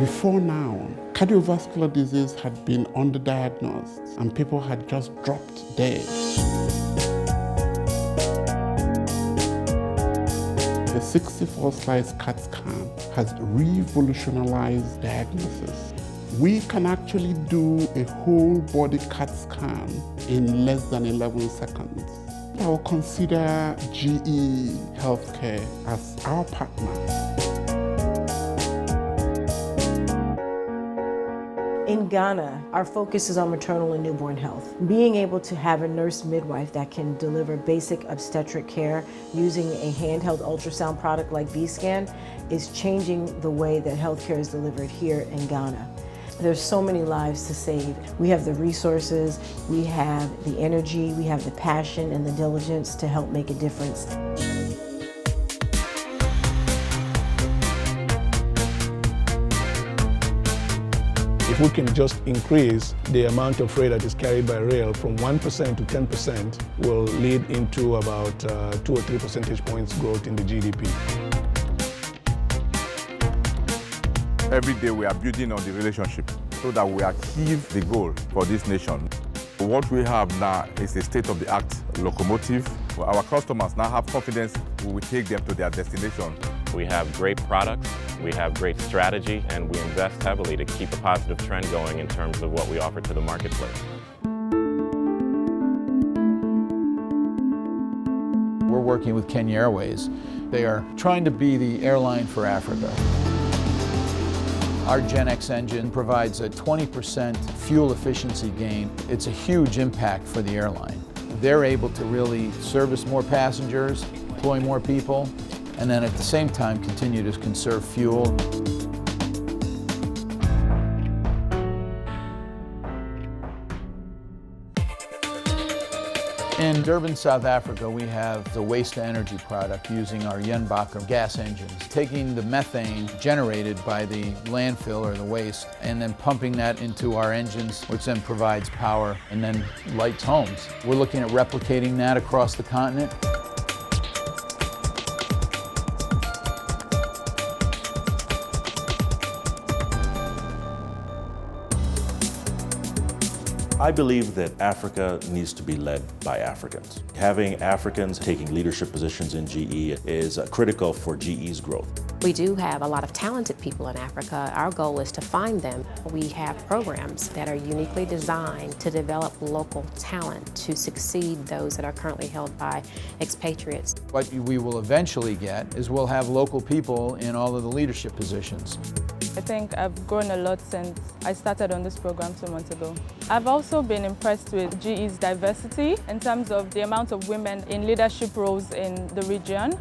Before now, cardiovascular disease had been underdiagnosed and people had just dropped dead. The 64-slice CAT scan has revolutionized diagnosis. We can actually do a whole body CAT scan in less than 11 seconds. I will consider GE Healthcare as our partner. In Ghana, our focus is on maternal and newborn health. Being able to have a nurse midwife that can deliver basic obstetric care using a handheld ultrasound product like Vscan is changing the way that healthcare is delivered here in Ghana. There's so many lives to save. We have the resources, we have the energy, we have the passion and the diligence to help make a difference. If we can just increase the amount of freight that is carried by rail from 1% to 10%, will lead into about 2 or 3 percentage points growth in the GDP. Every day we are building on the relationship so that we achieve the goal for this nation. What we have now is a state-of-the-art locomotive. Our customers now have confidence we will take them to their destination. We have great products, we have great strategy, and we invest heavily to keep a positive trend going in terms of what we offer to the marketplace. We're working with Kenya Airways. They are trying to be the airline for Africa. Our Gen X engine provides a 20% fuel efficiency gain. It's a huge impact for the airline. They're able to really service more passengers, employ more people, and then at the same time continue to conserve fuel. In Durban, South Africa, we have the waste-to-energy product using our Yenbacher gas engines, taking the methane generated by the landfill or the waste and then pumping that into our engines, which then provides power and then lights homes. We're looking at replicating that across the continent. I believe that Africa needs to be led by Africans. Having Africans taking leadership positions in GE is critical for GE's growth. We do have a lot of talented people in Africa. Our goal is to find them. We have programs that are uniquely designed to develop local talent to succeed those that are currently held by expatriates. What we will eventually get is we'll have local people in all of the leadership positions. I think I've grown a lot since I started on this program 2 months ago. I've also been impressed with GE's diversity in terms of the amount of women in leadership roles in the region.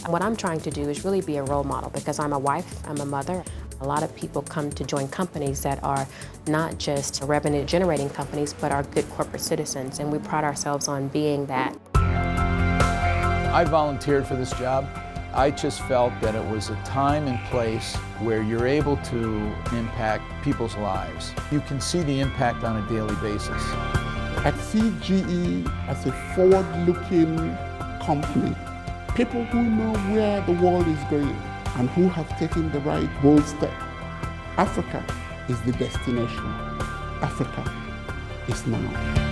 What I'm trying to do is really be a role model because I'm a wife, I'm a mother. A lot of people come to join companies that are not just revenue generating companies, but are good corporate citizens, and we pride ourselves on being that. I volunteered for this job. I just felt that it was a time and place where you're able to impact people's lives. You can see the impact on a daily basis. I see GE as a forward-looking company. People who know where the world is going and who have taken the right bold step. Africa is the destination. Africa is now.